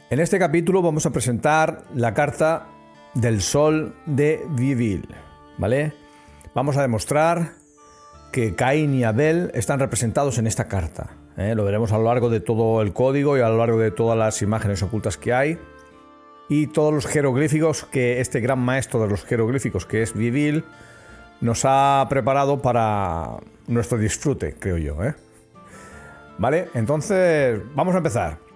En este capítulo vamos a presentar la carta del Sol de Vieville, ¿vale? Vamos a demostrar que Caín y Abel están representados en esta carta. Lo veremos a lo largo de todo el código y a lo largo de todas las imágenes ocultas que hay y todos los jeroglíficos que este gran maestro de los jeroglíficos, que es Vieville, nos ha preparado para nuestro disfrute, creo yo, ¿eh? Vale, entonces vamos a empezar.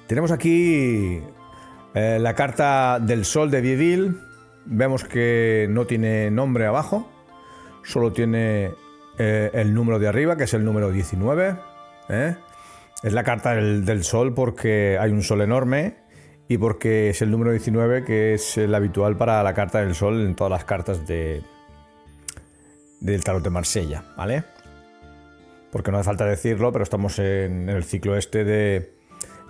Tenemos aquí la carta del Sol de Vieville. Vemos que no tiene nombre abajo, solo tiene el número de arriba, que es el número 19. Es la carta del Sol porque hay un Sol enorme y porque es el número 19, que es el habitual para la carta del Sol en todas las cartas del tarot de Marsella, ¿vale? Porque no hace falta decirlo, pero estamos en el ciclo este de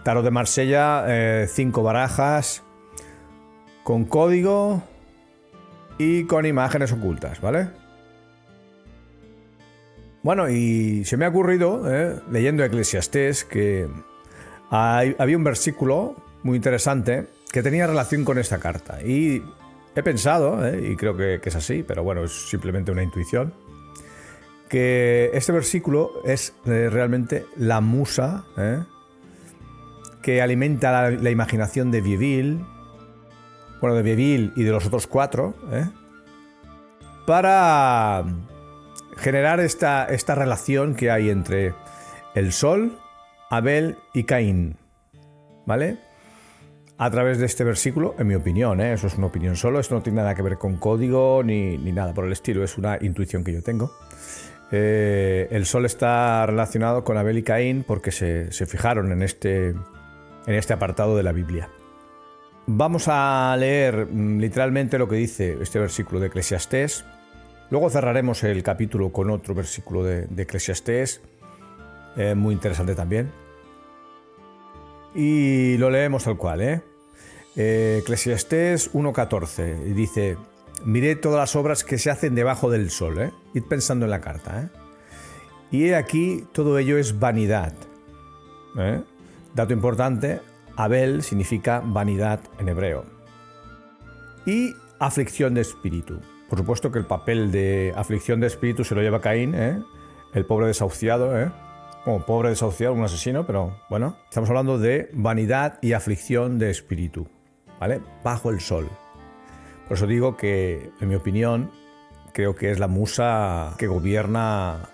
tarot de Marsella, 5 barajas con código y con imágenes ocultas, ¿vale? Bueno, y se me ha ocurrido, leyendo Eclesiastés, que había un versículo muy interesante que tenía relación con esta carta. Y he pensado, y creo que es así, pero bueno, es simplemente una intuición, que este versículo es realmente la musa, que alimenta la imaginación de Vieville, bueno, de Vieville y de los otros 4, para generar esta relación que hay entre el Sol, Abel y Caín, ¿vale? A través de este versículo, en mi opinión, eso es una opinión solo, esto no tiene nada que ver con código ni nada por el estilo, es una intuición que yo tengo. El Sol está relacionado con Abel y Caín porque se fijaron en este apartado de la Biblia. Vamos a leer literalmente lo que dice este versículo de Eclesiastés. Luego cerraremos el capítulo con otro versículo de Eclesiastés, muy interesante también. Y lo leemos tal cual, Eclesiastés 1.14 dice: miré todas las obras que se hacen debajo del sol, Id pensando en la carta, y he aquí todo ello es vanidad, Dato importante, Abel significa vanidad en hebreo. Y aflicción de espíritu. Por supuesto que el papel de aflicción de espíritu se lo lleva Caín, el pobre desahuciado, Bueno, pobre desahuciado, un asesino, pero bueno. Estamos hablando de vanidad y aflicción de espíritu, ¿vale? Bajo el sol. Por eso digo que, en mi opinión, creo que es la musa que gobierna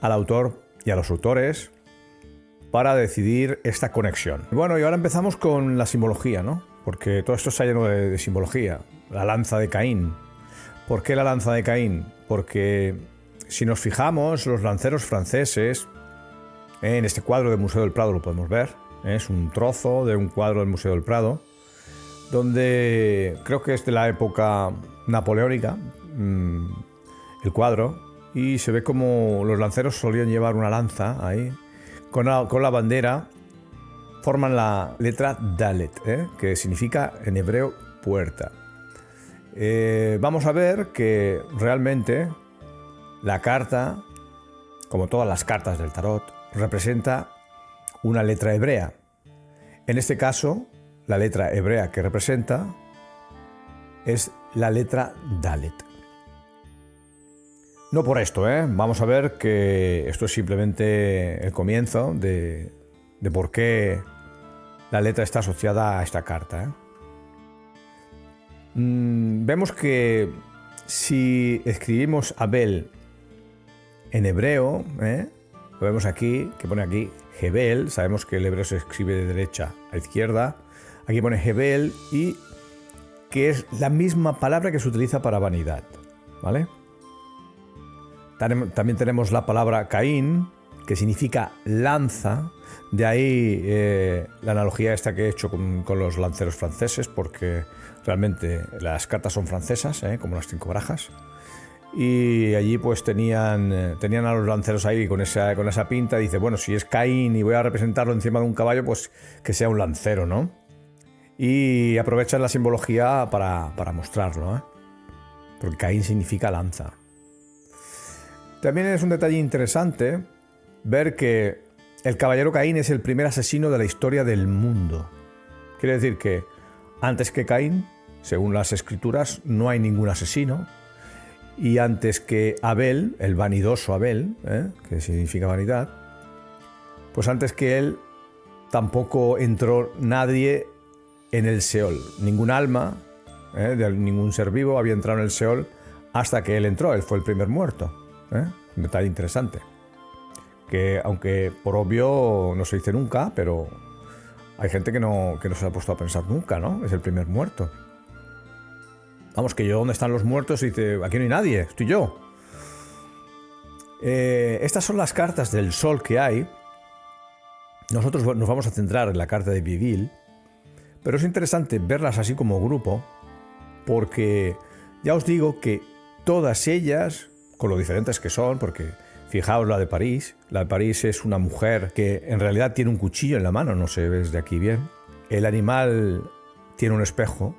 al autor y a los autores para decidir esta conexión. Bueno, y ahora empezamos con la simbología, ¿no? Porque todo esto está lleno de simbología. La lanza de Caín. ¿Por qué la lanza de Caín? Porque si nos fijamos, los lanceros franceses, en este cuadro del Museo del Prado lo podemos ver, es un trozo de un cuadro del Museo del Prado, donde creo que es de la época napoleónica, el cuadro, y se ve como los lanceros solían llevar una lanza ahí, con la bandera, forman la letra Dalet, que significa en hebreo puerta. Vamos a ver que realmente la carta, como todas las cartas del tarot, representa una letra hebrea. En este caso, la letra hebrea que representa es la letra Dalet. No por esto, vamos a ver que esto es simplemente el comienzo de por qué la letra está asociada a esta carta. Vemos que si escribimos Abel en hebreo, lo vemos aquí, que pone aquí Hebel, sabemos que el hebreo se escribe de derecha a izquierda, aquí pone Hebel, y que es la misma palabra que se utiliza para vanidad, ¿vale? También tenemos la palabra Caín, que significa lanza, de ahí la analogía esta que he hecho con los lanceros franceses, porque realmente las cartas son francesas, como las 5 barajas. y allí pues tenían a los lanceros ahí con esa pinta. Dice, bueno, si es Caín y voy a representarlo encima de un caballo, pues que sea un lancero, ¿no? Y aprovechan la simbología para mostrarlo, ¿eh? Porque Caín significa lanza. También es un detalle interesante ver que el caballero Caín es el primer asesino de la historia del mundo. Quiere decir que antes que Caín, según las escrituras, no hay ningún asesino. Y antes que Abel, el vanidoso Abel, que significa vanidad, pues antes que él tampoco entró nadie en el Seol. Ningún alma, de ningún ser vivo había entrado en el Seol hasta que él entró. Él fue el primer muerto. Un detalle interesante. Que aunque por obvio no se dice nunca, pero hay gente que no se ha puesto a pensar nunca, ¿no? Es el primer muerto. Vamos, que yo, ¿dónde están los muertos? Y dice, aquí no hay nadie, estoy yo. Estas son las cartas del sol que hay. Nosotros nos vamos a centrar en la carta de Vivil, pero es interesante verlas así como grupo, porque ya os digo que todas ellas, con lo diferentes que son, porque fijaos la de París. La de París es una mujer que en realidad tiene un cuchillo en la mano, no se ve desde aquí bien. El animal tiene un espejo,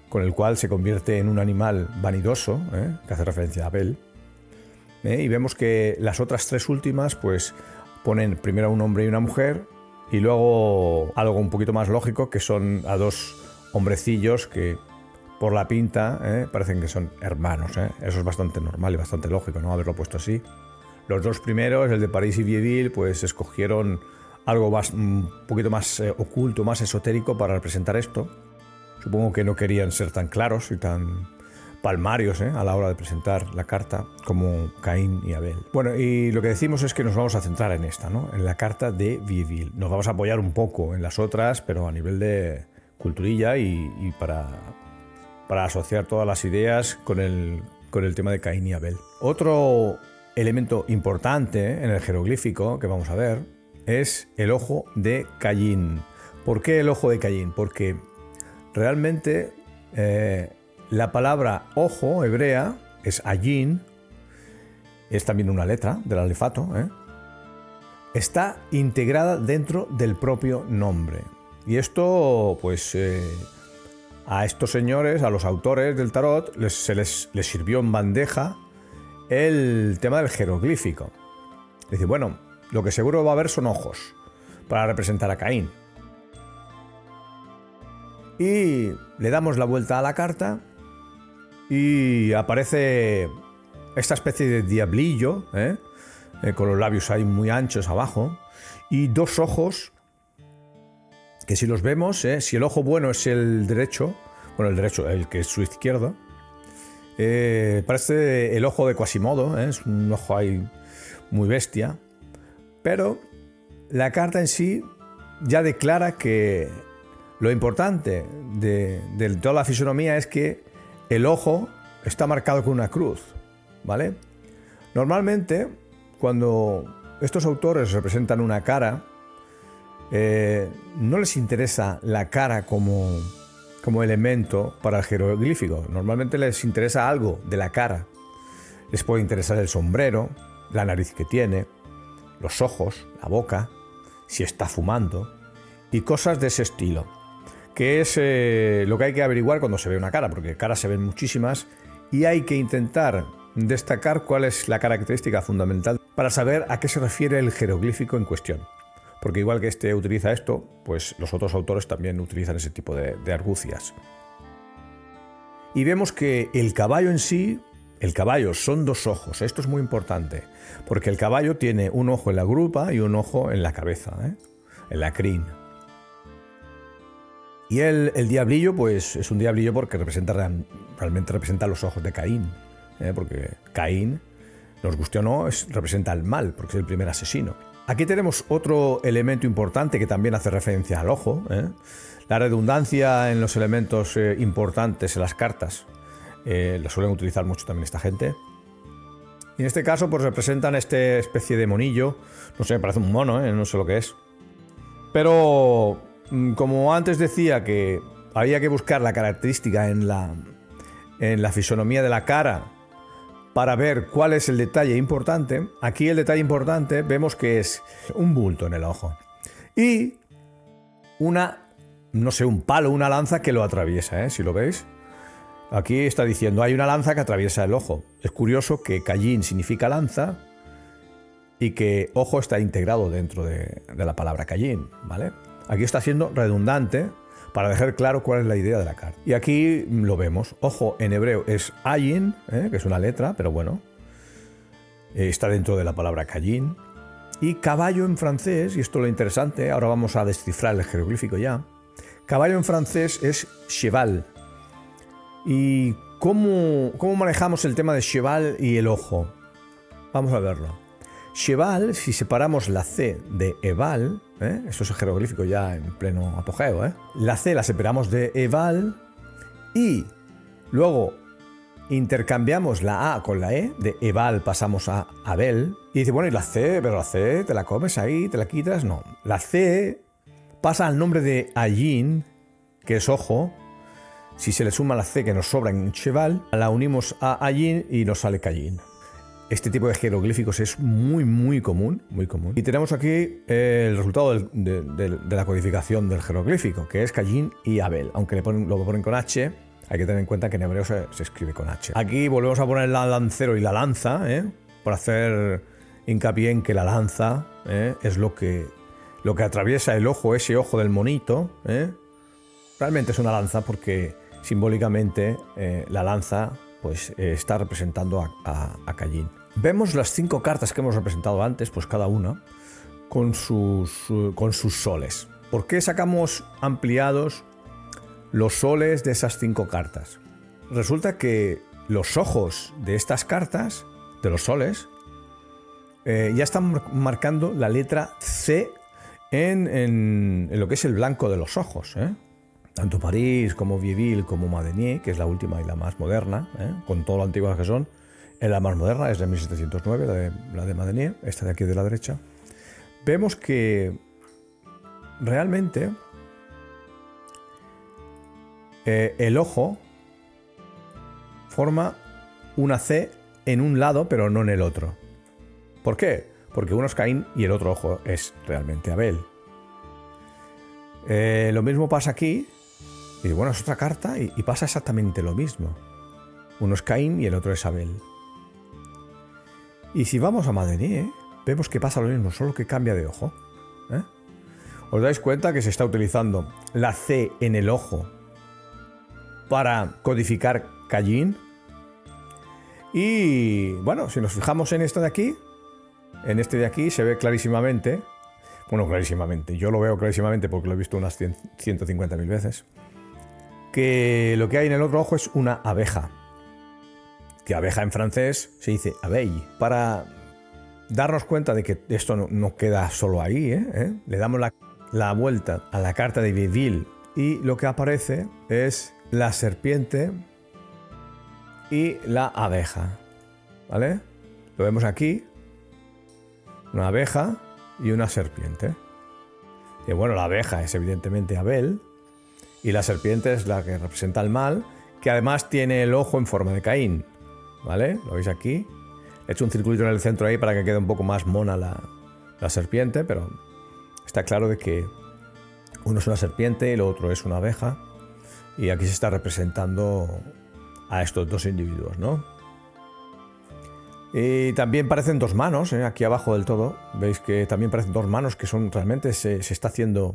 con el cual se convierte en un animal vanidoso, que hace referencia a Abel. Y vemos que las otras tres últimas pues ponen primero a un hombre y una mujer, y luego algo un poquito más lógico, que son a dos hombrecillos que por la pinta parecen que son hermanos. Eso es bastante normal y bastante lógico, ¿no? Haberlo puesto así. Los dos primeros, el de París y Vieuville, pues escogieron algo un poquito más oculto, más esotérico para representar esto. Supongo que no querían ser tan claros y tan palmarios a la hora de presentar la carta como Caín y Abel. Bueno, y lo que decimos es que nos vamos a centrar en esta, ¿no? En la carta de Vieuville. Nos vamos a apoyar un poco en las otras, pero a nivel de culturilla y para asociar todas las ideas con el tema de Caín y Abel. Otro elemento importante en el jeroglífico que vamos a ver es el ojo de Caín. ¿Por qué el ojo de Caín? Porque realmente la palabra ojo hebrea es ayin, es también una letra del alefato, está integrada dentro del propio nombre. Y esto, pues, a estos señores, a los autores del tarot, les sirvió en bandeja el tema del jeroglífico. Dice, bueno, lo que seguro va a haber son ojos para representar a Caín. Y le damos la vuelta a la carta y aparece esta especie de diablillo, con los labios ahí muy anchos abajo, y dos ojos que si los vemos, si el ojo bueno es el derecho, el que es su izquierdo, parece el ojo de Quasimodo, es un ojo ahí muy bestia, pero la carta en sí ya declara que lo importante de toda la fisonomía es que el ojo está marcado con una cruz, ¿vale? Normalmente, cuando estos autores representan una cara, no les interesa la cara como elemento para el jeroglífico. Normalmente les interesa algo de la cara. Les puede interesar el sombrero, la nariz que tiene, los ojos, la boca, si está fumando y cosas de ese estilo, que es lo que hay que averiguar cuando se ve una cara, porque caras se ven muchísimas y hay que intentar destacar cuál es la característica fundamental para saber a qué se refiere el jeroglífico en cuestión. Porque igual que este utiliza esto, pues los otros autores también utilizan ese tipo de argucias. Y vemos que el caballo en sí, el caballo son dos ojos. Esto es muy importante, porque el caballo tiene un ojo en la grupa y un ojo en la cabeza, en la crin. Y el diablillo, pues es un diablillo porque realmente representa los ojos de Caín, porque Caín, nos guste o no, representa el mal, porque es el primer asesino. Aquí tenemos otro elemento importante que también hace referencia al ojo, la redundancia en los elementos importantes en las cartas. Lo suelen utilizar mucho también esta gente. Y en este caso pues representan esta especie de monillo, no sé, me parece un mono, no sé lo que es. Pero como antes decía que había que buscar la característica en la fisonomía de la cara para ver cuál es el detalle importante. Aquí el detalle importante vemos que es un bulto en el ojo y no sé, un palo, una lanza que lo atraviesa, si lo veis. Aquí está diciendo, hay una lanza que atraviesa el ojo. Es curioso que Cayin significa lanza y que ojo está integrado dentro de la palabra Cayin, ¿vale? Aquí está siendo redundante para dejar claro cuál es la idea de la carta. Y aquí lo vemos. Ojo en hebreo es Ayin, que es una letra, pero bueno, está dentro de la palabra Cayin. Y caballo en francés, y esto es lo interesante, ahora vamos a descifrar el jeroglífico ya. Caballo en francés es cheval. ¿Y cómo manejamos el tema de cheval y el ojo? Vamos a verlo. Cheval, si separamos la C de Eval, esto es el jeroglífico ya en pleno apogeo, la C la separamos de Eval y luego intercambiamos la A con la E, de Eval pasamos a Abel, y dice, bueno, ¿y la C? Pero la C, ¿te la comes ahí? ¿Te la quitas? No. La C pasa al nombre de Ayin, que es ojo. Si se le suma la C que nos sobra en cheval, la unimos a Ayin y nos sale Cayin. Este tipo de jeroglíficos es muy común. Y tenemos aquí el resultado de la codificación del jeroglífico, que es Cayin y Abel. Aunque lo ponen con H, hay que tener en cuenta que en hebreo se escribe con H. Aquí volvemos a poner el lancero y la lanza, por hacer hincapié en que la lanza es lo que atraviesa el ojo, ese ojo del monito. Realmente es una lanza porque simbólicamente la lanza pues, está representando a Cayin. Vemos las 5 cartas que hemos representado antes, pues cada una con sus soles. ¿Por qué sacamos ampliados los soles de esas 5 cartas? Resulta que los ojos de estas cartas, de los soles, ya están marcando la letra C en lo que es el blanco de los ojos. Tanto París como Vieville como Madenier, que es la última y la más moderna, con todo lo antiguas que son. La más moderna es de 1709, la de Madenier, esta de aquí de la derecha. Vemos que realmente el ojo forma una C en un lado, pero no en el otro. ¿Por qué? Porque uno es Caín y el otro ojo es realmente Abel. Lo mismo pasa aquí. Y bueno, es otra carta y pasa exactamente lo mismo. Uno es Caín y el otro es Abel. Y si vamos a Madenier, vemos que pasa lo mismo, solo que cambia de ojo. ¿Os dais cuenta que se está utilizando la C en el ojo para codificar Cayin? Y bueno, si nos fijamos en esto de aquí, en este de aquí se ve clarísimamente, bueno, clarísimamente, yo lo veo clarísimamente porque lo he visto unas 150.000 veces, que lo que hay en el otro ojo es una abeja. Que abeja en francés se dice abeille. Para darnos cuenta de que esto no queda solo ahí, le damos la vuelta a la carta de Vieville y lo que aparece es la serpiente y la abeja. ¿Vale? Lo vemos aquí. Una abeja y una serpiente. Y bueno, la abeja es evidentemente Abel y la serpiente es la que representa el mal, que además tiene el ojo en forma de Caín. ¿Vale? ¿Lo veis aquí? He hecho un circulito en el centro ahí para que quede un poco más mona la serpiente, pero está claro de que uno es una serpiente y el otro es una abeja. Y aquí se está representando a estos dos individuos, ¿no? Y también parecen 2 manos, aquí abajo del todo. Veis que también parecen 2 manos que son realmente se está haciendo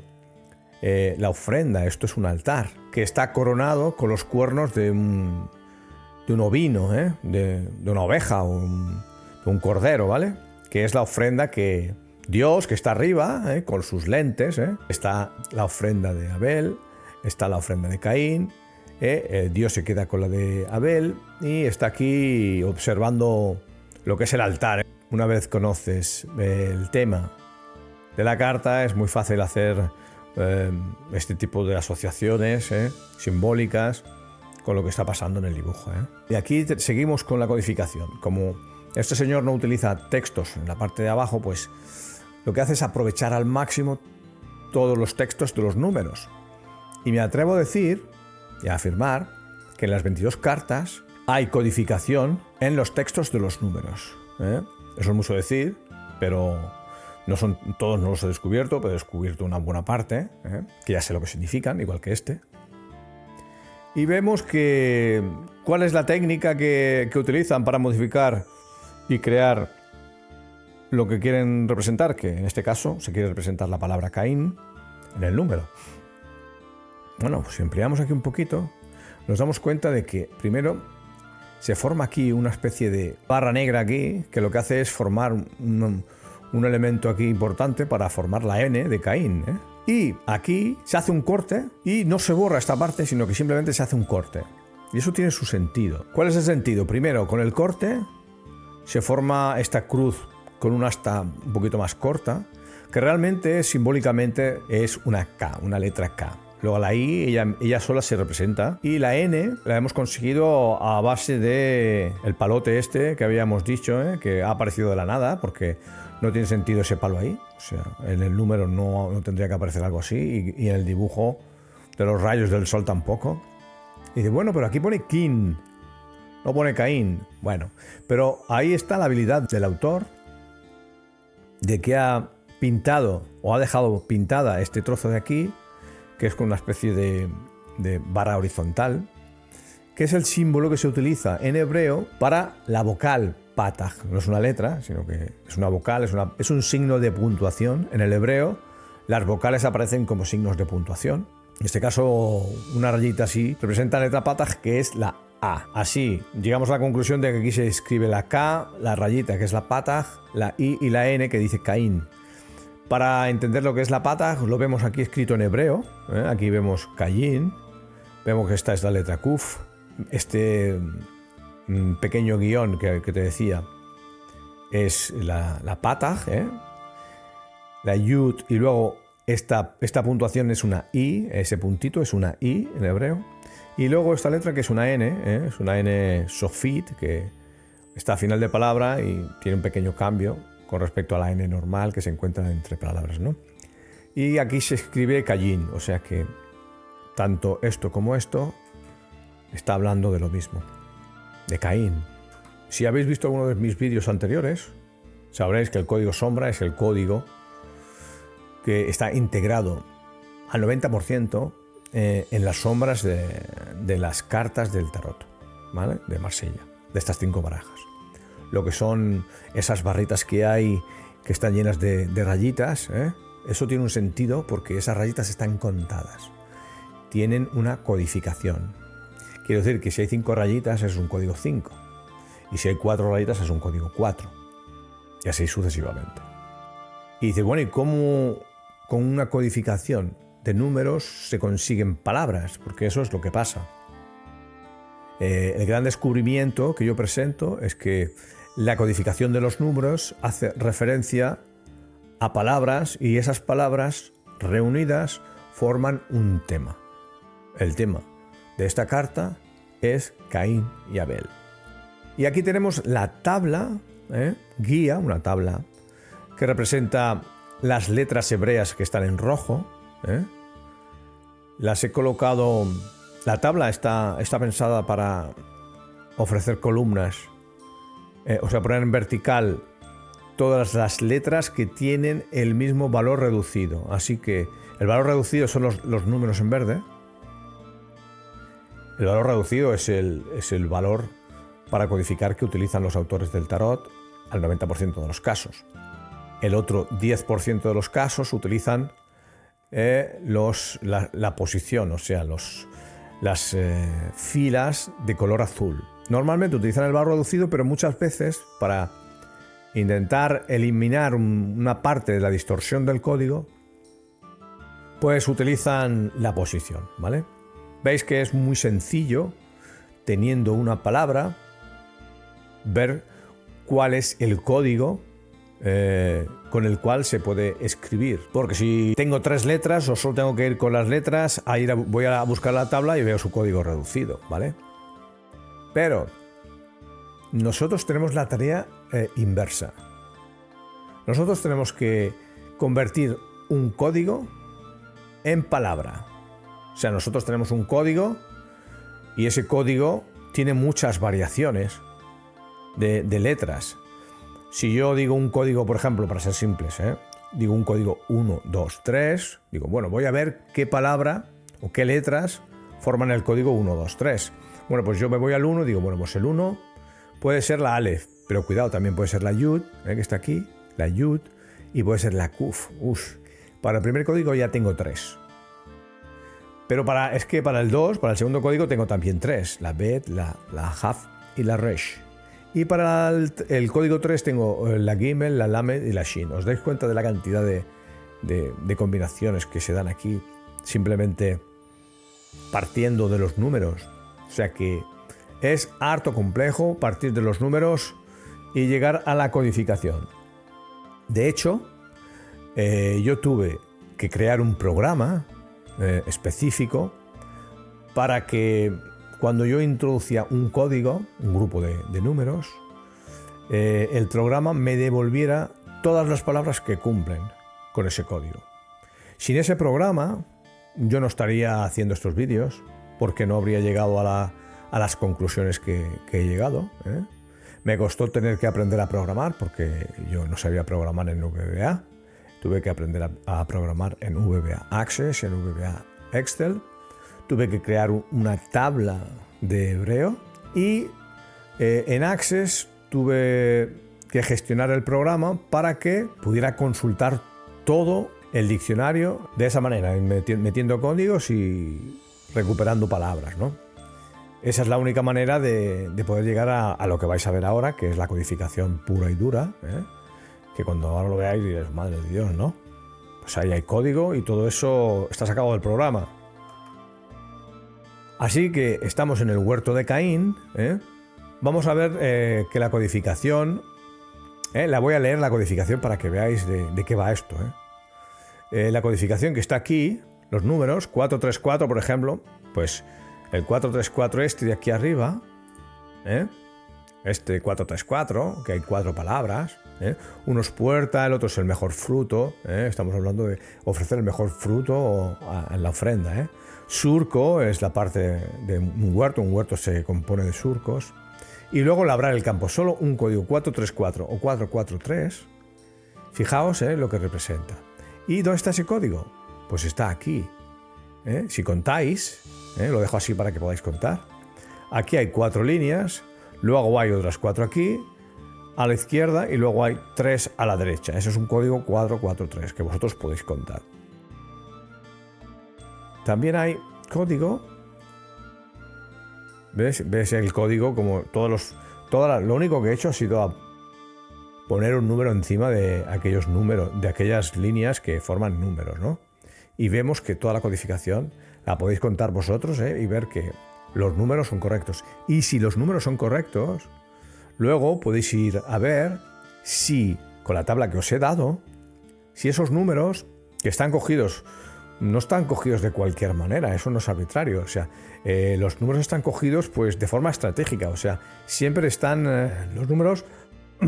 la ofrenda. Esto es un altar que está coronado con los cuernos de un ovino, de una oveja o de un cordero, ¿vale? Que es la ofrenda que Dios, que está arriba, con sus lentes, está la ofrenda de Abel, está la ofrenda de Caín, Dios se queda con la de Abel y está aquí observando lo que es el altar. Una vez conoces el tema de la carta, es muy fácil hacer este tipo de asociaciones simbólicas con lo que está pasando en el dibujo. Y aquí seguimos con la codificación. Como este señor no utiliza textos en la parte de abajo, pues lo que hace es aprovechar al máximo todos los textos de los números. Y me atrevo a decir y a afirmar que en las 22 cartas hay codificación en los textos de los números. Eso es mucho decir, pero todos no los he descubierto, pero he descubierto una buena parte, que ya sé lo que significan, igual que este. Y vemos que cuál es la técnica que utilizan para modificar y crear lo que quieren representar, que en este caso se quiere representar la palabra Caín en el número. Bueno, pues si ampliamos aquí un poquito, nos damos cuenta de que primero se forma aquí una especie de barra negra aquí, que lo que hace es formar un elemento aquí importante para formar la N de Caín, Y aquí se hace un corte y no se borra esta parte, sino que simplemente se hace un corte. Y eso tiene su sentido. ¿Cuál es el sentido? Primero, con el corte se forma esta cruz con una asta un poquito más corta, que realmente simbólicamente es una K, una letra K. Luego la I, ella sola se representa. Y la N la hemos conseguido a base de el palote este que habíamos dicho, que ha aparecido de la nada, porque no tiene sentido ese palo ahí. O sea, en el número no tendría que aparecer algo así, y en el dibujo de los rayos del sol tampoco. Y dice, bueno, pero aquí pone Kin, no pone Caín. Bueno, pero ahí está la habilidad del autor de que ha pintado o ha dejado pintada este trozo de aquí, que es con una especie de barra horizontal, que es el símbolo que se utiliza en hebreo para la vocal pataj. No es una letra, sino que es una vocal, es un signo de puntuación. En el hebreo las vocales aparecen como signos de puntuación. En este caso, una rayita así representa la letra pataj, que es la A. Así, llegamos a la conclusión de que aquí se escribe la K, la rayita, que es la pataj, la I y la N, que dice Caín. Para entender lo que es la pataj, lo vemos aquí escrito en hebreo. Aquí vemos Caín, vemos que esta es la letra Kuf. Este pequeño guión que te decía es la pataj, la yud, y luego esta puntuación es una I, ese puntito es una I en hebreo. Y luego esta letra que es una N, es una N sofit, que está a final de palabra y tiene un pequeño cambio con respecto a la N normal que se encuentra entre palabras, ¿no? Y aquí se escribe Caín, o sea que tanto esto como esto está hablando de lo mismo, de Caín. Si habéis visto alguno de mis vídeos anteriores, sabréis que el código sombra es el código que está integrado al 90% en las sombras de las cartas del tarot, ¿vale? De Marsella, de estas 5 barajas. Lo que son esas barritas que hay que están llenas de rayitas, eso tiene un sentido porque esas rayitas están contadas. Tienen una codificación. Quiero decir que si hay 5 rayitas es un código 5. Y si hay 4 rayitas es un código 4. Y así sucesivamente. Y dice, bueno, ¿y cómo con una codificación de números se consiguen palabras? Porque eso es lo que pasa. El gran descubrimiento que yo presento es que la codificación de los números hace referencia a palabras, y esas palabras reunidas forman un tema. El tema de esta carta es Caín y Abel. Y aquí tenemos la tabla, guía, una tabla que representa las letras hebreas que están en rojo. Las he colocado. La tabla está pensada para ofrecer columnas, o sea, poner en vertical todas las letras que tienen el mismo valor reducido. Así que el valor reducido son los números en verde. El valor reducido es el valor para codificar que utilizan los autores del tarot al 90% de los casos. El otro 10% de los casos utilizan la posición, o sea, las filas de color azul. Normalmente utilizan el valor reducido, pero muchas veces para intentar eliminar una parte de la distorsión del código, pues utilizan la posición, ¿vale? Veis que es muy sencillo, teniendo una palabra, ver cuál es el código con el cual se puede escribir. Porque si tengo 3 letras o solo tengo que ir con las letras, voy a buscar la tabla y veo su código reducido, ¿vale? Pero nosotros tenemos la tarea inversa. Nosotros tenemos que convertir un código en palabra. O sea, nosotros tenemos un código y ese código tiene muchas variaciones de letras. Si yo digo un código, por ejemplo, para ser simples, digo un código 1, 2, 3, digo, bueno, voy a ver qué palabra o qué letras forman el código 1, 2, 3. Bueno, pues yo me voy al 1 y digo, bueno, pues el 1 puede ser la Aleph, pero cuidado, también puede ser la Yud, que está aquí, la Yud, y puede ser la Kuf. Para el primer código ya tengo 3. Pero es que para el 2, para el segundo código, tengo también 3. La Bet, la Haf y la Resh. Y para el código 3 tengo la Gimel, la Lamed y la Shin. ¿Os dais cuenta de la cantidad de combinaciones que se dan aquí simplemente partiendo de los números? O sea que es harto complejo partir de los números y llegar a la codificación. De hecho, yo tuve que crear un programa específico para que cuando yo introducía un código, un grupo de números, el programa me devolviera todas las palabras que cumplen con ese código. Sin ese programa, yo no estaría haciendo estos vídeos porque no habría llegado a las conclusiones que he llegado. Me costó tener que aprender a programar porque yo no sabía programar en VBA. Tuve que aprender a programar en VBA Access, en VBA Excel. Tuve que crear una tabla de hebreo y en Access tuve que gestionar el programa para que pudiera consultar todo el diccionario de esa manera, metiendo códigos y recuperando palabras, ¿no? Esa es la única manera de poder llegar a lo que vais a ver ahora, que es la codificación pura y dura, que cuando ahora lo veáis diréis, madre de Dios, ¿no? Pues ahí hay código y todo eso está sacado del programa. Así que estamos en el huerto de Caín. Vamos a ver que la codificación, la voy a leer la codificación para que veáis de qué va esto. La codificación que está aquí, los números, 434 por ejemplo, pues el 434 este de aquí arriba, este 434, que hay 4 palabras, uno es puerta, el otro es el mejor fruto, estamos hablando de ofrecer el mejor fruto en la ofrenda. Surco es la parte de un huerto se compone de surcos, y luego labrar el campo, solo un código 434 o 443, fijaos lo que representa. ¿Y dónde está ese código? Pues está aquí. Si contáis, lo dejo así para que podáis contar. Aquí hay 4 líneas, luego hay otras 4 aquí, a la izquierda, y luego hay 3 a la derecha. Ese es un código 443 que vosotros podéis contar. También hay código. ¿Ves el código? Como lo único que he hecho ha sido poner un número encima de aquellos números, de aquellas líneas que forman números, ¿no? Y vemos que toda la codificación la podéis contar vosotros, y ver que los números son correctos. Y si los números son correctos, luego podéis ir a ver si, con la tabla que os he dado, si esos números que están cogidos, no están cogidos de cualquier manera, eso no es arbitrario. O sea, los números están cogidos pues de forma estratégica. O sea, siempre están los números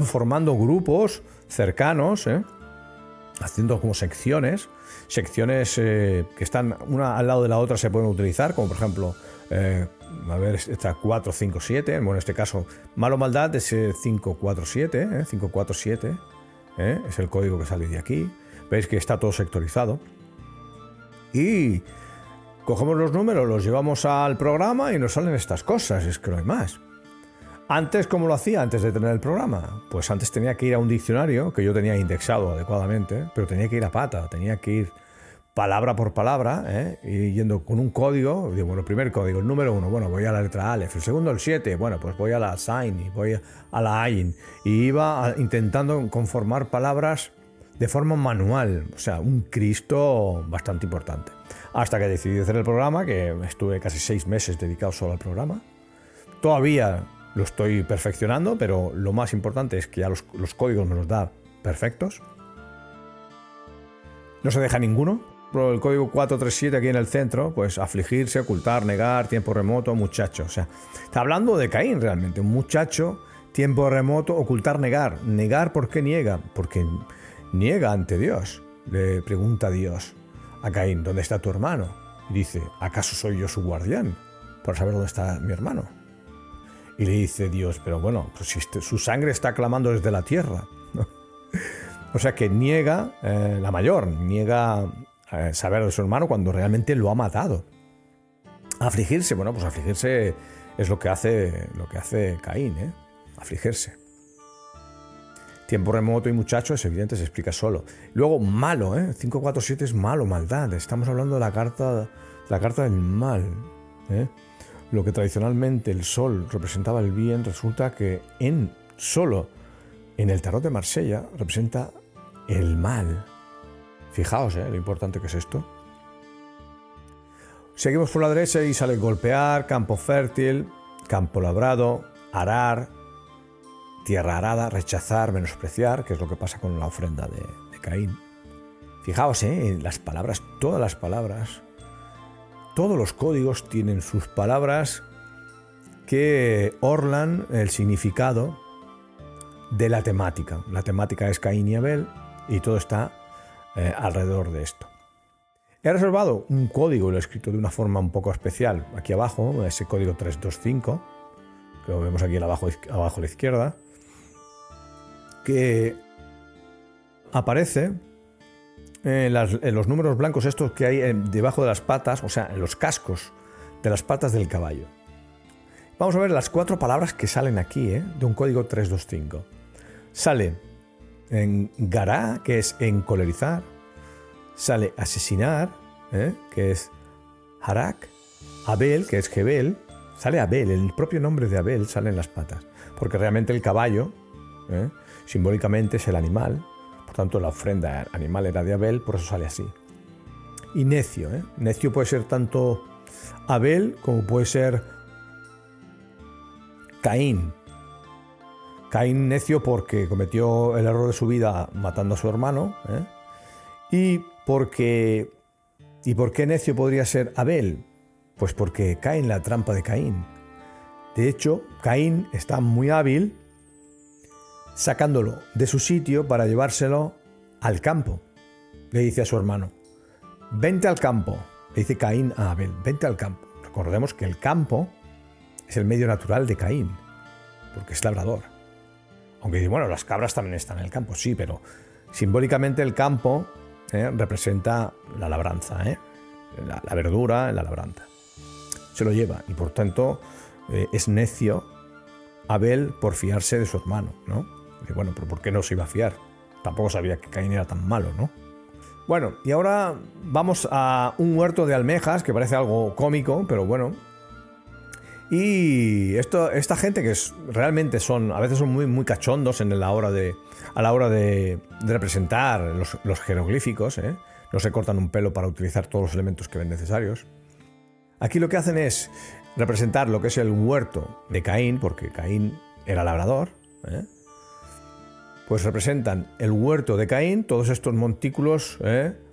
formando grupos cercanos, haciendo como secciones que están una al lado de la otra, se pueden utilizar, como por ejemplo, a ver, está 4, 5, 7, bueno, en este caso, mal o maldad es 5, 4, 7, 5, 4, 7, es el código que sale de aquí. Veis que está todo sectorizado. Y cogemos los números, los llevamos al programa y nos salen estas cosas, es que no hay más. Antes, ¿cómo lo hacía antes de tener el programa? Pues antes tenía que ir a un diccionario que yo tenía indexado adecuadamente, pero tenía que ir a pata, tenía que ir palabra por palabra, y yendo con un código. Digo, bueno, el primer código, el número 1, bueno, voy a la letra Aleph, el segundo el 7, bueno, pues voy a la Zain y voy a la Ayin, y iba intentando conformar palabras de forma manual, o sea, un Cristo bastante importante. Hasta que decidí hacer el programa, que estuve casi 6 meses dedicado solo al programa. Todavía lo estoy perfeccionando, pero lo más importante es que ya los códigos nos los da perfectos. No se deja ninguno. El código 437 aquí en el centro, pues afligirse, ocultar, negar, tiempo remoto, muchacho. O sea, está hablando de Caín realmente. Un muchacho, tiempo remoto, ocultar, negar. Negar, ¿por qué niega? Porque niega ante Dios. Le pregunta a Dios a Caín, ¿dónde está tu hermano? Y dice, ¿acaso soy yo su guardián para saber dónde está mi hermano? Y le dice Dios, pero bueno, pues si su sangre está clamando desde la tierra, ¿no? O sea que niega, la mayor, niega saber de su hermano cuando realmente lo ha matado. Afligirse, bueno, pues afligirse es lo que hace Caín, afligirse. Tiempo remoto y muchacho es evidente, se explica solo. Luego, malo, 547 es malo, maldad. Estamos hablando de la carta del mal. Lo que tradicionalmente el sol representaba el bien, resulta que solo en el tarot de Marsella representa el mal. Fijaos, lo importante que es esto. Seguimos por la derecha y sale golpear, campo fértil, campo labrado, arar, tierra arada, rechazar, menospreciar, que es lo que pasa con la ofrenda de Caín. Fijaos, en las palabras, todas las palabras, todos los códigos tienen sus palabras que orlan el significado de la temática. La temática es Caín y Abel y todo está alrededor de esto. He reservado un código y lo he escrito de una forma un poco especial. Aquí abajo, ese código 325, que lo vemos aquí abajo a la izquierda, que aparece en los números blancos estos que hay debajo de las patas, o sea, en los cascos de las patas del caballo. Vamos a ver las 4 palabras que salen aquí, de un código 325. Sale en gará, que es encolerizar. Sale asesinar, que es harak. Abel, que es Jebel. Sale Abel, el propio nombre de Abel sale en las patas. Porque realmente el caballo, simbólicamente es el animal. Por tanto, la ofrenda animal era de Abel, por eso sale así. Y necio, necio puede ser tanto Abel como puede ser Caín. Caín necio porque cometió el error de su vida matando a su hermano. ¿Y por qué necio podría ser Abel? Pues porque cae en la trampa de Caín. De hecho, Caín está muy hábil sacándolo de su sitio para llevárselo al campo. Le dice a su hermano, vente al campo. Le dice Caín a Abel, vente al campo. Recordemos que el campo es el medio natural de Caín, porque es labrador. Aunque dice, bueno, las cabras también están en el campo, sí, pero simbólicamente el campo representa la labranza, la verdura en la labranza. Se lo lleva y por tanto es necio Abel por fiarse de su hermano, ¿no? Y bueno, pero ¿por qué no se iba a fiar? Tampoco sabía que Caín era tan malo, ¿no? Bueno, y ahora vamos a un huerto de almejas, que parece algo cómico, pero bueno. Y esta gente que realmente a veces son muy, muy cachondos a la hora de representar los jeroglíficos, no se cortan un pelo para utilizar todos los elementos que ven necesarios. Aquí lo que hacen es representar lo que es el huerto de Caín, porque Caín era labrador, pues representan el huerto de Caín, todos estos montículos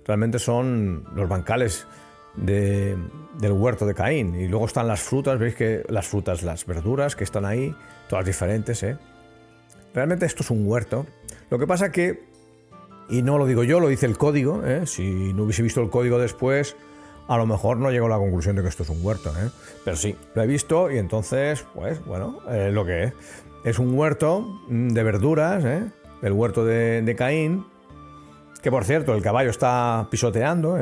realmente son los bancales del huerto de Caín. Y luego están las frutas, veis que las verduras que están ahí, todas diferentes. Realmente esto es un huerto. Lo que pasa que, y no lo digo yo, lo dice el código, si no hubiese visto el código después, a lo mejor no llego a la conclusión de que esto es un huerto, pero sí, lo he visto y entonces, pues bueno, lo que es un huerto de verduras, el huerto de Caín, que por cierto el caballo está pisoteando,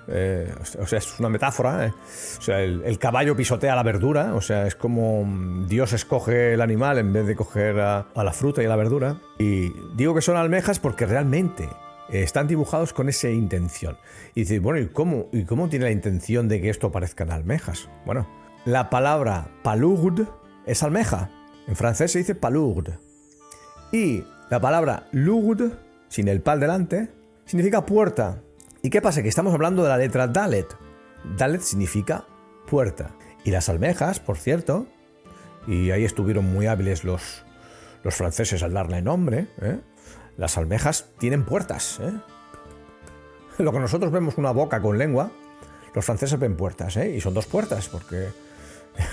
o sea, es una metáfora, o sea, el caballo pisotea la verdura, o sea, es como Dios escoge el animal en vez de coger a la fruta y a la verdura. Y digo que son almejas porque realmente están dibujados con esa intención. Y dices, bueno, ¿y cómo tiene la intención de que esto parezcan almejas? Bueno, la palabra palourde es almeja. En francés se dice palourde. Y la palabra lourde, sin el pal delante, significa puerta. ¿Y qué pasa? Que estamos hablando de la letra Dalet. Dalet significa puerta. Y las almejas, por cierto, y ahí estuvieron muy hábiles los franceses al darle nombre, las almejas tienen puertas. Lo que nosotros vemos una boca con lengua, los franceses ven puertas, y son 2 puertas, porque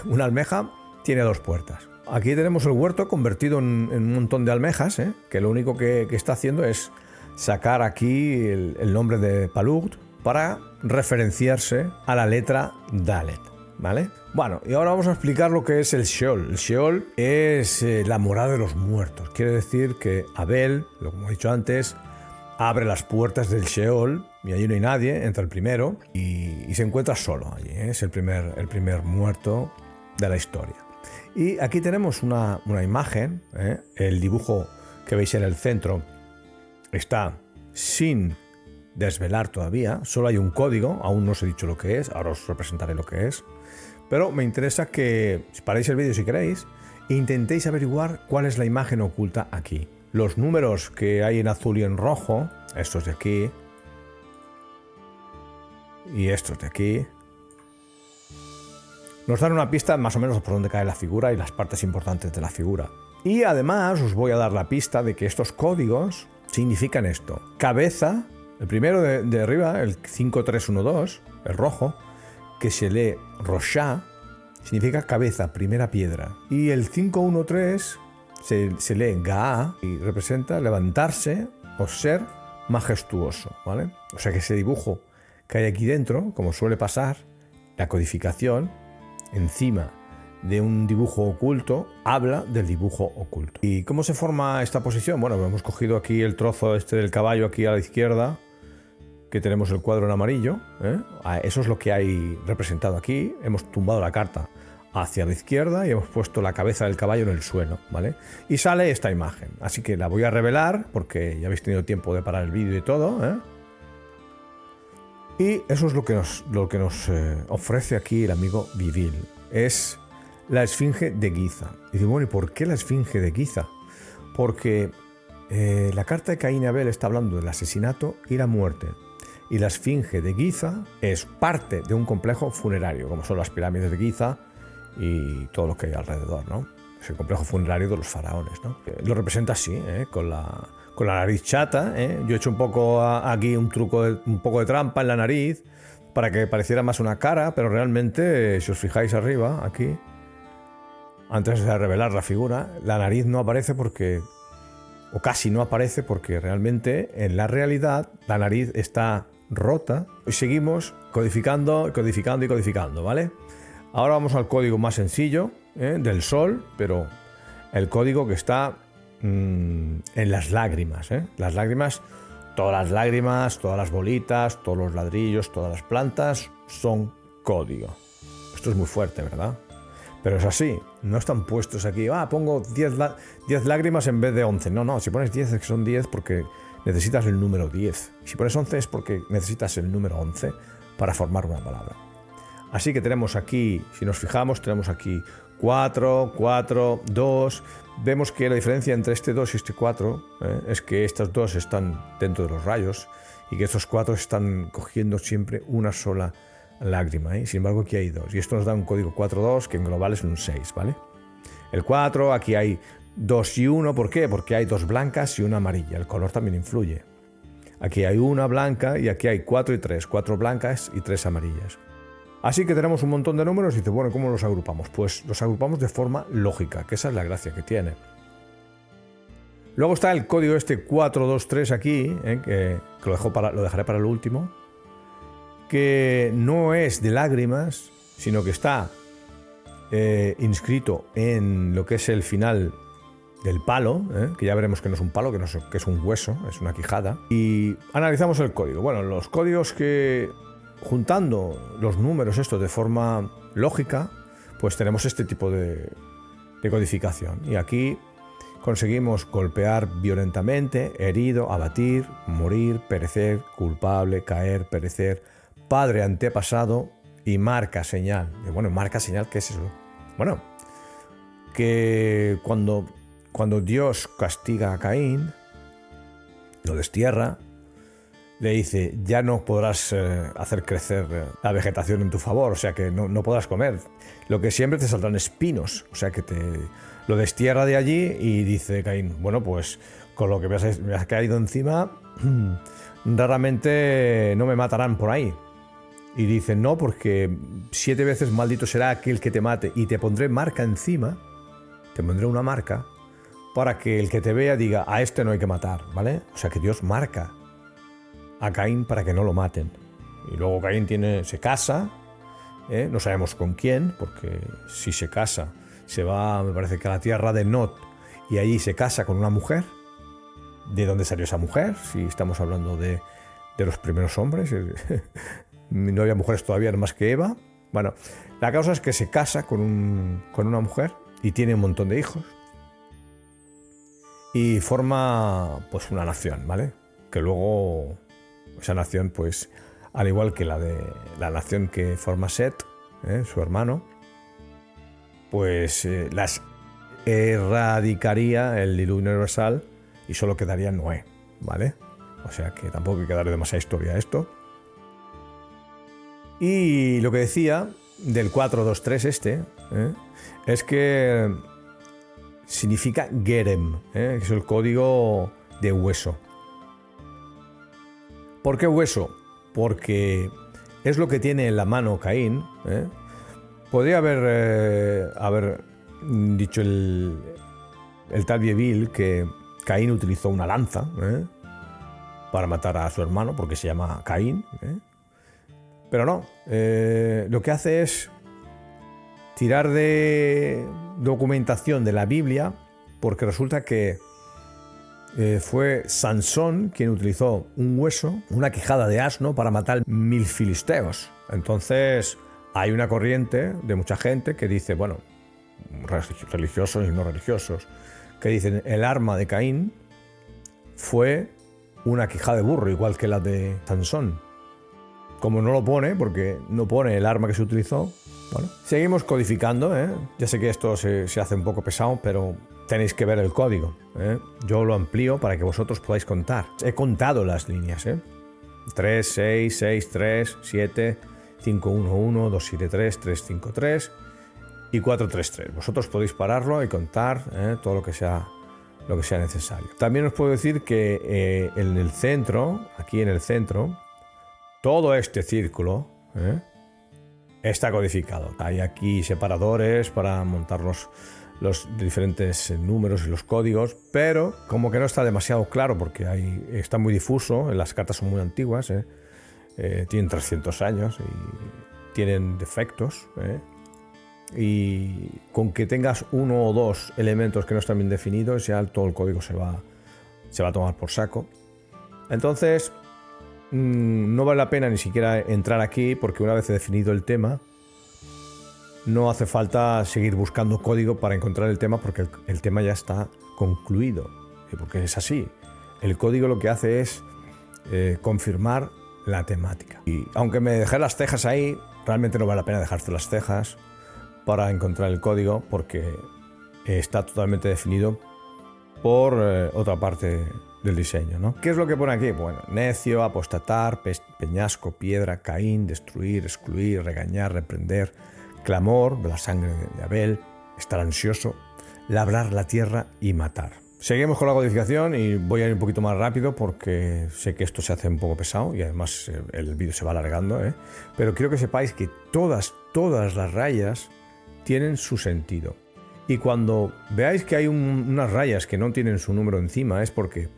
una almeja tiene 2 puertas. Aquí tenemos el huerto convertido en un montón de almejas, que lo único que está haciendo es sacar aquí el nombre de Palourde para referenciarse a la letra Dalet. ¿vale? Bueno, y ahora vamos a explicar lo que es el Sheol. El Sheol es la morada de los muertos. Quiere decir que Abel, como he dicho antes, abre las puertas del Sheol y allí no hay nadie, entra el primero y se encuentra solo allí, ¿eh? Es el primer muerto de la historia. Y aquí tenemos una imagen, ¿eh? El dibujo que veis en el centro está sin desvelar todavía, solo hay un código, aún no os he dicho lo que es, ahora os representaré lo que es, pero me interesa que paréis el vídeo si queréis e intentéis averiguar cuál es la imagen oculta aquí. Los números que hay en azul y en rojo, estos de aquí y estos de aquí, nos dan una pista más o menos por dónde cae la figura y las partes importantes de la figura. Y además os voy a dar la pista de que estos códigos significan esto. Cabeza, el primero de arriba, el 5312, el rojo, que se lee Roshá, significa cabeza, primera piedra. Y el 513 se lee Gaá y representa levantarse o ser majestuoso, ¿vale? O sea que ese dibujo que hay aquí dentro, como suele pasar, la codificación, encima de un dibujo oculto, habla del dibujo oculto. ¿Y cómo se forma esta posición? Bueno, hemos cogido aquí el trozo este del caballo aquí a la izquierda, que tenemos el cuadro en amarillo, ¿eh? Eso es lo que hay representado aquí. Hemos tumbado la carta hacia la izquierda y hemos puesto la cabeza del caballo en el suelo, ¿vale? Y sale esta imagen. Así que la voy a revelar porque ya habéis tenido tiempo de parar el vídeo y todo, ¿eh? Y eso es lo que nos ofrece aquí el amigo Vivil. Es la esfinge de Giza. Y digo, bueno, ¿y por qué la esfinge de Giza? Porque la carta de Caín y Abel está hablando del asesinato y la muerte. Y la esfinge de Giza es parte de un complejo funerario, como son las pirámides de Giza y todo lo que hay alrededor, ¿no? Es el complejo funerario de los faraones, ¿no? Lo representa así, con la nariz chata, ¿eh? Yo he hecho un poco aquí un poco de trampa en la nariz para que pareciera más una cara, pero realmente, si os fijáis arriba, aquí, antes de revelar la figura, la nariz no aparece o casi no aparece porque realmente en la realidad la nariz está rota y seguimos codificando, ¿vale? Ahora vamos al código más sencillo, del sol, pero el código que está en las lágrimas, Las lágrimas, todas las bolitas, todos los ladrillos, todas las plantas son código. Esto es muy fuerte, ¿verdad? Pero es así, no están puestos aquí, pongo 10 lágrimas en vez de 11. No, si pones 10 es que son 10 porque necesitas el número 10. Si pones 11 es porque necesitas el número 11 para formar una palabra. Así que tenemos aquí, si nos fijamos, tenemos aquí 4, 4, 2. Vemos que la diferencia entre este 2 y este 4 es que estos dos están dentro de los rayos y que estos 4 están cogiendo siempre una sola lágrima, Sin embargo, aquí hay 2. Y esto nos da un código 4-2, que en global es un 6, ¿vale? El 4, aquí hay 2 y 1. ¿Por qué? Porque hay 2 blancas y una amarilla. El color también influye. Aquí hay una blanca y aquí hay 4 y 3. 4 blancas y 3 amarillas. Así que tenemos un montón de números y dice, bueno, ¿cómo los agrupamos? Pues los agrupamos de forma lógica, que esa es la gracia que tiene. Luego está el código este 423 aquí, que lo dejaré para el último, que no es de lágrimas, sino que está inscrito en lo que es el final del palo, que ya veremos que no es un palo, que es un hueso, es una quijada. Y analizamos el código. Bueno, los códigos que, juntando los números estos de forma lógica, pues tenemos este tipo de codificación. Y aquí conseguimos golpear violentamente, herido, abatir, morir, perecer, culpable, caer, perecer, padre antepasado y marca señal. Bueno, marca señal, ¿qué es eso? Bueno, que cuando Dios castiga a Caín, lo destierra, le dice, ya no podrás hacer crecer la vegetación en tu favor, o sea que no podrás comer. Lo que siempre te saldrán espinos, o sea que lo destierra de allí y dice Caín, bueno, pues con lo que me has caído encima, raramente no me matarán por ahí. Y dice, no, porque 7 veces maldito será aquel que te mate y te pondré marca encima, te pondré una marca, para que el que te vea diga, a este no hay que matar, ¿vale? O sea que Dios marca a Caín para que no lo maten. Y luego Caín se casa No sabemos con quién, porque si se casa, se va, me parece que a la tierra de Nod, y allí se casa con una mujer. ¿De dónde salió esa mujer? Si estamos hablando de los primeros hombres. No había mujeres todavía más que Eva. Bueno, la causa es que se casa con una mujer y tiene un montón de hijos. Y forma pues una nación, ¿vale? Que luego esa nación, pues, al igual que la nación que forma Set, su hermano, pues las erradicaría el diluvio universal y solo quedaría Noé, ¿vale? O sea que tampoco hay que darle demasiada historia a esto. Y lo que decía del 423 es que significa Gerem, que es el código de hueso. ¿Por qué hueso? Porque es lo que tiene en la mano Caín. Podría haber dicho el tal Bieville que Caín utilizó una lanza para matar a su hermano, porque se llama Caín. Pero no, lo que hace es tirar de documentación de la Biblia, porque resulta que fue Sansón quien utilizó un hueso, una quijada de asno, para matar 1000 filisteos. Entonces hay una corriente de mucha gente que dice, bueno, religiosos y no religiosos, que dicen el arma de Caín fue una quijada de burro, igual que la de Sansón. Como no lo pone, porque no pone el arma que se utilizó, bueno, seguimos codificando. Ya sé que esto se hace un poco pesado, pero tenéis que ver el código. Yo lo amplío para que vosotros podáis contar. He contado las líneas. 3, 6, 6, 3, 7, 5, 1, 1, 2, 7, 3, 3, 5, 3 y 4, 3, 3. Vosotros podéis pararlo y contar todo lo que sea necesario. También os puedo decir que en el centro, aquí en el centro, todo este círculo está codificado. Hay aquí separadores para montar los diferentes números y los códigos, pero como que no está demasiado claro porque está muy difuso, las cartas son muy antiguas, tienen 300 años y tienen defectos, y con que tengas uno o dos elementos que no están bien definidos, ya todo el código se va a tomar por saco. Entonces no vale la pena ni siquiera entrar aquí, porque una vez definido el tema no hace falta seguir buscando código para encontrar el tema, porque el tema ya está concluido, porque es así. El código lo que hace es confirmar la temática. Y aunque me dejé las cejas ahí, realmente no vale la pena dejarse las cejas para encontrar el código, porque está totalmente definido por otra parte del diseño, ¿no? ¿Qué es lo que pone aquí? Bueno, necio, apostatar, peñasco, piedra, Caín, destruir, excluir, regañar, reprender, clamor de la sangre de Abel, estar ansioso, labrar la tierra y matar. Seguimos con la codificación y voy a ir un poquito más rápido porque sé que esto se hace un poco pesado y además el vídeo se va alargando, pero quiero que sepáis que todas las rayas tienen su sentido. Y cuando veáis que hay unas rayas que no tienen su número encima, es porque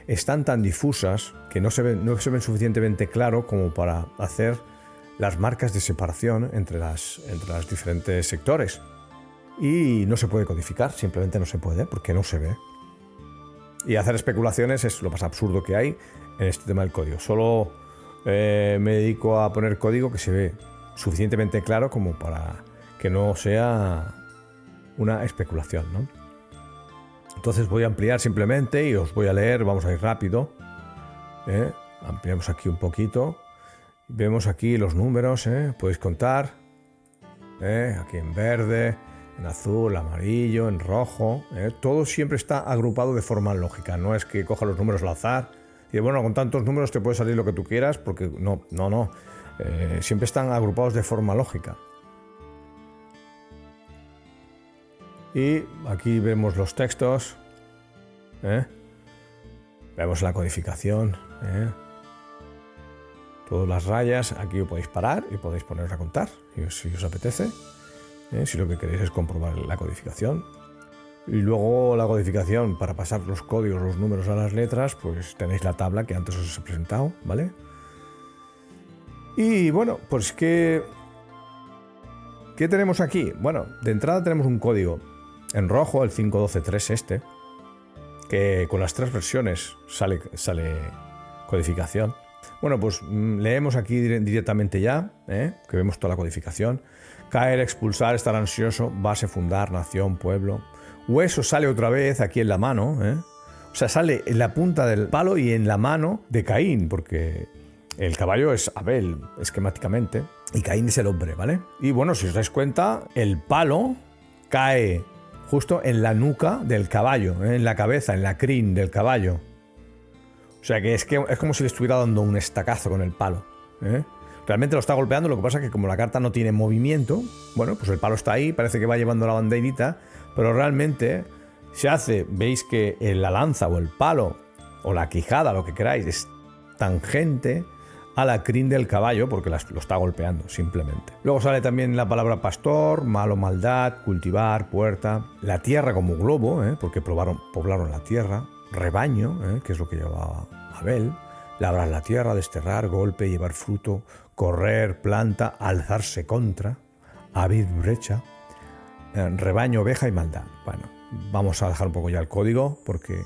están tan difusas que no se ven suficientemente claro como para hacer las marcas de separación entre las diferentes sectores. Y no se puede codificar, simplemente no se puede, porque no se ve. Y hacer especulaciones es lo más absurdo que hay en este tema del código. Solo me dedico a poner código que se ve suficientemente claro como para que no sea una especulación, ¿no? Entonces voy a ampliar simplemente y os voy a leer, vamos a ir rápido. Ampliamos aquí un poquito. Vemos aquí los números, podéis contar. Aquí en verde, en azul, amarillo, en rojo. Todo siempre está agrupado de forma lógica. No es que coja los números al azar y bueno, con tantos números te puede salir lo que tú quieras, porque no. Siempre están agrupados de forma lógica. Y aquí vemos los textos, vemos la codificación, todas las rayas. Aquí podéis parar y podéis poneros a contar si os apetece, si lo que queréis es comprobar la codificación. Y luego la codificación, para pasar los códigos, los números a las letras, pues tenéis la tabla que antes os he presentado, ¿vale? Y bueno, pues que ¿Qué tenemos aquí? Bueno, de entrada tenemos un código en rojo, el 5.12.3 que con las 3 versiones sale codificación. Bueno, pues leemos aquí directamente ya, que vemos toda la codificación. Caer, expulsar, estar ansioso, base, fundar, nación, pueblo. Hueso sale otra vez aquí en la mano, O sea, sale en la punta del palo y en la mano de Caín, porque el caballo es Abel, esquemáticamente, y Caín es el hombre, ¿vale? Y bueno, si os dais cuenta, el palo cae justo en la nuca del caballo, en la cabeza, en la crin del caballo. O sea, que es como si le estuviera dando un estacazo con el palo, Realmente lo está golpeando, lo que pasa es que como la carta no tiene movimiento, bueno, pues el palo está ahí, parece que va llevando la banderita, pero realmente se hace, veis que la lanza o el palo o la quijada, lo que queráis, es tangente a la crin del caballo porque lo está golpeando simplemente. Luego sale también la palabra pastor, malo, maldad, cultivar, puerta, la tierra como globo, porque poblaron la tierra, rebaño, que es lo que llevaba Abel, labrar la tierra, desterrar, golpe, llevar fruto, correr, planta, alzarse contra, abrir brecha, rebaño, oveja y maldad. Bueno, vamos a dejar un poco ya el código porque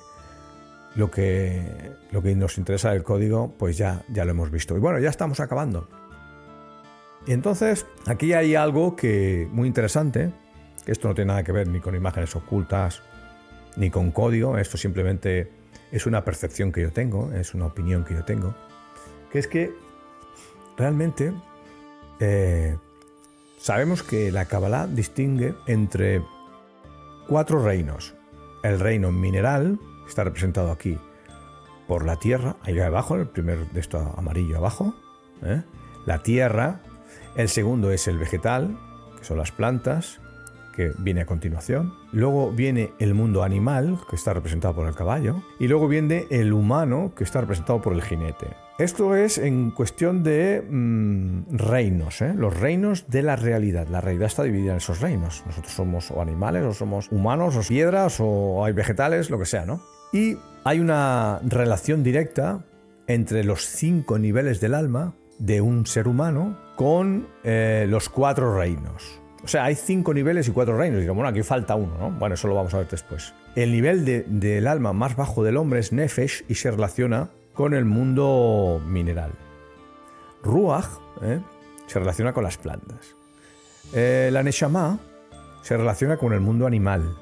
lo que nos interesa del código pues ya lo hemos visto. Y bueno, ya estamos acabando. Y entonces aquí hay algo muy interesante, que esto no tiene nada que ver ni con imágenes ocultas ni con código, esto simplemente es una percepción que yo tengo, es una opinión que yo tengo, que es que realmente sabemos que la Kabbalah distingue entre 4 reinos. El reino mineral está representado aquí por la tierra, ahí abajo, el primer de esto amarillo abajo, la tierra. El segundo es el vegetal, que son las plantas, que viene a continuación. Luego viene el mundo animal, que está representado por el caballo. Y luego viene el humano, que está representado por el jinete. Esto es en cuestión de reinos, los reinos de la realidad. La realidad está dividida en esos reinos. Nosotros somos o animales, o somos humanos, o piedras, o hay vegetales, lo que sea, ¿no? Y hay una relación directa entre los 5 niveles del alma de un ser humano con los 4 reinos. O sea, hay 5 niveles y 4 reinos. Y bueno, aquí falta uno, ¿no? Bueno, eso lo vamos a ver después. El nivel del alma más bajo del hombre es Nefesh y se relaciona con el mundo mineral. Ruach se relaciona con las plantas. La Neshama se relaciona con el mundo animal.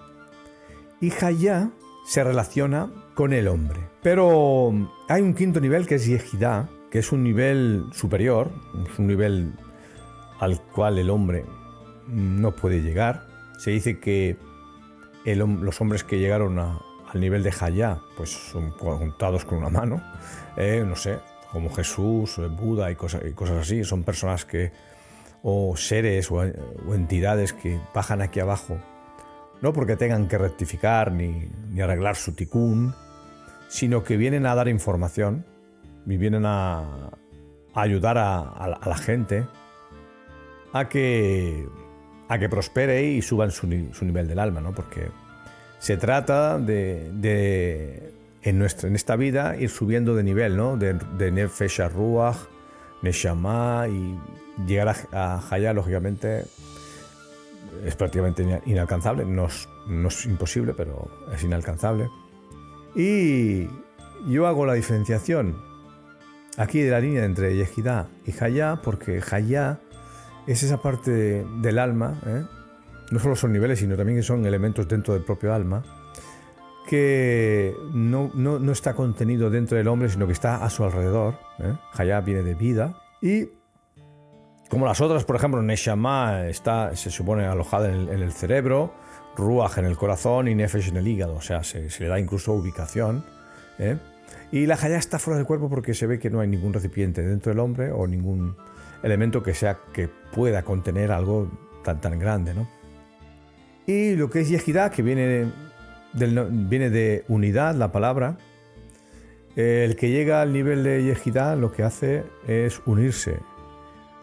Y Hayá se relaciona con el hombre. Pero hay un 5.º nivel que es Yehidá, que es un nivel superior, es un nivel al cual el hombre no puede llegar. Se dice que los hombres que llegaron al nivel de Hayá pues son contados con una mano, no sé, como Jesús, Buda y cosas así. Son personas o seres o entidades que bajan aquí abajo, no porque tengan que rectificar ni arreglar su tikkun, sino que vienen a dar información y vienen a ayudar a la gente a que prospere y suban su nivel del alma, ¿no? Porque se trata de en esta vida ir subiendo de nivel, ¿no? De Nefesh a Ruach, Neshama, y llegar a Hayá, lógicamente, es prácticamente inalcanzable. No es imposible, pero es inalcanzable. Y yo hago la diferenciación aquí de la línea entre Yehidá y Hayá, porque Hayá es esa parte del alma, no solo son niveles, sino también que son elementos dentro del propio alma, que no está contenido dentro del hombre, sino que está a su alrededor. Hayá viene de vida. Y como las otras, por ejemplo, Neshama se supone alojada en el cerebro, Ruach en el corazón y Nefesh en el hígado. O sea, se le da incluso ubicación. Y la Hayá está fuera del cuerpo porque se ve que no hay ningún recipiente dentro del hombre o ningún elemento que pueda contener algo tan grande, ¿no? Y lo que es Yehidá, que viene de unidad, la palabra, el que llega al nivel de Yehidá lo que hace es unirse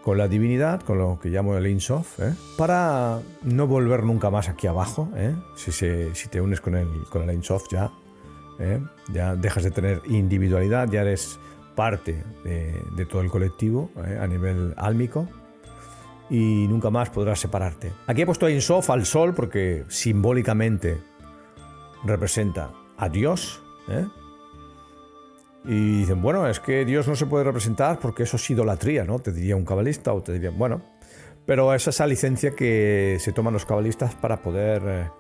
con la divinidad, con lo que llamo el Ein Sof, para no volver nunca más aquí abajo. Si te unes con el Ein Sof ya dejas de tener individualidad, ya eres parte de todo el colectivo a nivel álmico, y nunca más podrás separarte. Aquí he puesto Ein Sof al sol porque simbólicamente representa a Dios, ¿eh? Y dicen, bueno, es que Dios no se puede representar porque eso es idolatría, ¿no? Te diría un cabalista o te diría, bueno, pero esa es esa licencia que se toman los cabalistas para poder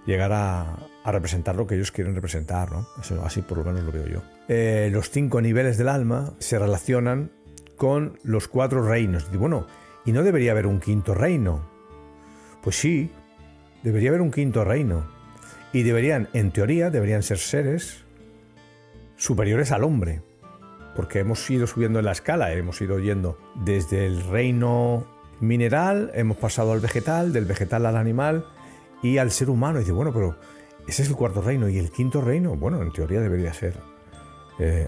llegar a representar lo que ellos quieren representar, ¿no? Eso, así por lo menos lo veo yo. Los 5 niveles del alma se relacionan con los 4 reinos. Y bueno, ¿y no debería haber un 5.º reino? Pues sí, debería haber un 5.º reino. Y deberían, en teoría, deberían ser seres superiores al hombre. Porque hemos ido subiendo en la escala, hemos ido yendo desde el reino mineral, hemos pasado al vegetal, del vegetal al animal y al ser humano. Y dice, bueno, pero ese es el 4.º reino. ¿Y el 5.º reino? Bueno, en teoría debería ser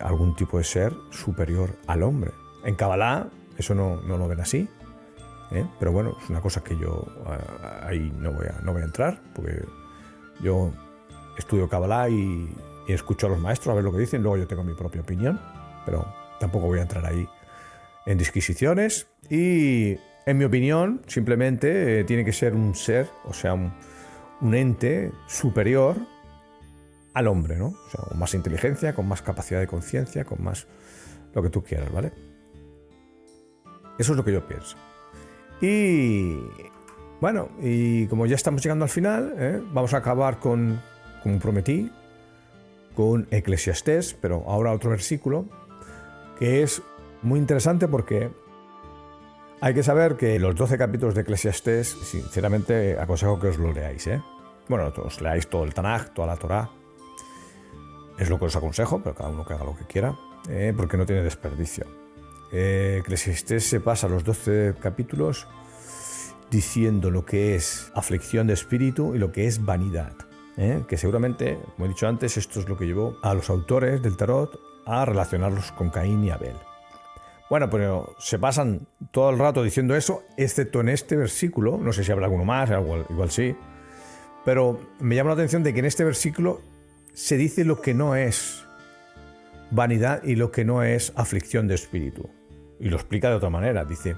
algún tipo de ser superior al hombre. En Kabbalah eso no lo ven así, pero bueno, es una cosa que yo ahí no voy a entrar, porque yo estudio Kabbalah y escucho a los maestros a ver lo que dicen, luego yo tengo mi propia opinión, pero tampoco voy a entrar ahí en disquisiciones. Y en mi opinión, simplemente tiene que ser un ser, o sea, un ente superior al hombre, ¿no? O sea, con más inteligencia, con más capacidad de conciencia, con más lo que tú quieras, ¿vale? Eso es lo que yo pienso. Y bueno, y como ya estamos llegando al final, vamos a acabar como prometí, con Eclesiastés, pero ahora otro versículo que es muy interesante porque hay que saber que los 12 capítulos de Eclesiastés, sinceramente aconsejo que os lo leáis, ¿eh? Bueno, os leáis todo el Tanaj, toda la Torá. Es lo que os aconsejo, pero cada uno que haga lo que quiera, porque no tiene desperdicio. Eclesiastés se pasa los 12 capítulos diciendo lo que es aflicción de espíritu y lo que es vanidad. Que seguramente, como he dicho antes, esto es lo que llevó a los autores del tarot a relacionarlos con Caín y Abel. Bueno, pero se pasan todo el rato diciendo eso, excepto en este versículo. No sé si habrá alguno más, igual sí. Pero me llama la atención de que en este versículo se dice lo que no es vanidad y lo que no es aflicción de espíritu. Y lo explica de otra manera. Dice,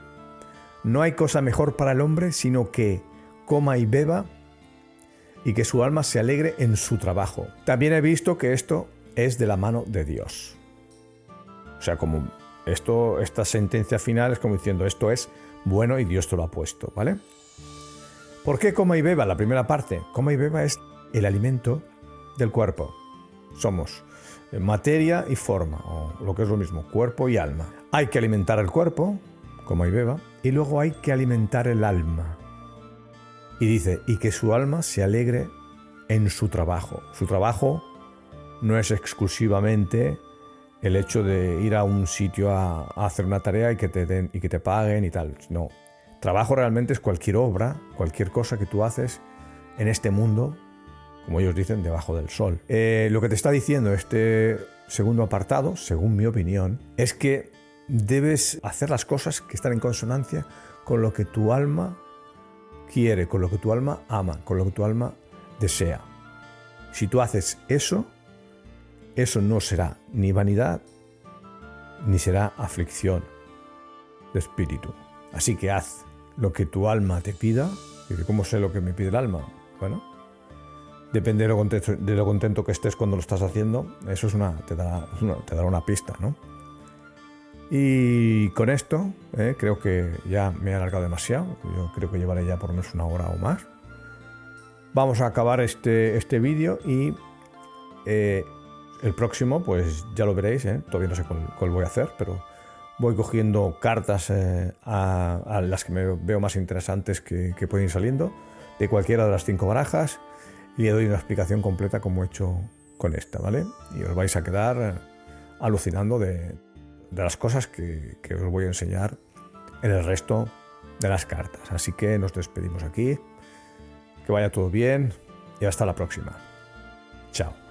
no hay cosa mejor para el hombre sino que coma y beba y que su alma se alegre en su trabajo. También he visto que esto es de la mano de Dios. O sea, como esta sentencia final es como diciendo, esto es bueno y Dios te lo ha puesto, ¿vale? ¿Por qué coma y beba? La primera parte, coma y beba es el alimento del cuerpo. Somos materia y forma, o lo que es lo mismo, cuerpo y alma. Hay que alimentar el cuerpo, coma y beba, y luego hay que alimentar el alma. Y dice, y que su alma se alegre en su trabajo. Su trabajo no es exclusivamente el hecho de ir a un sitio a hacer una tarea y que te den y que te paguen y tal. No. Trabajo realmente es cualquier obra, cualquier cosa que tú haces en este mundo, como ellos dicen, debajo del sol. Lo que te está diciendo este segundo apartado, según mi opinión, es que debes hacer las cosas que están en consonancia con lo que tu alma quiere, con lo que tu alma ama, con lo que tu alma desea. Si tú haces eso, eso no será ni vanidad, ni será aflicción de espíritu. Así que haz lo que tu alma te pida. ¿Y cómo sé lo que me pide el alma? Bueno, depende de lo contento que estés cuando lo estás haciendo. Eso te dará una pista, ¿no? Y con esto creo que ya me he alargado demasiado. Yo creo que llevaré ya por lo menos 1 hora o más. Vamos a acabar este vídeo y el próximo pues ya lo veréis. Todavía no sé cuál voy a hacer, pero voy cogiendo cartas a las que me veo más interesantes que pueden ir saliendo de cualquiera de las 5 barajas y le doy una explicación completa como he hecho con esta, ¿vale? Y os vais a quedar alucinando de las cosas que os voy a enseñar en el resto de las cartas. Así que nos despedimos aquí, que vaya todo bien y hasta la próxima. Chao.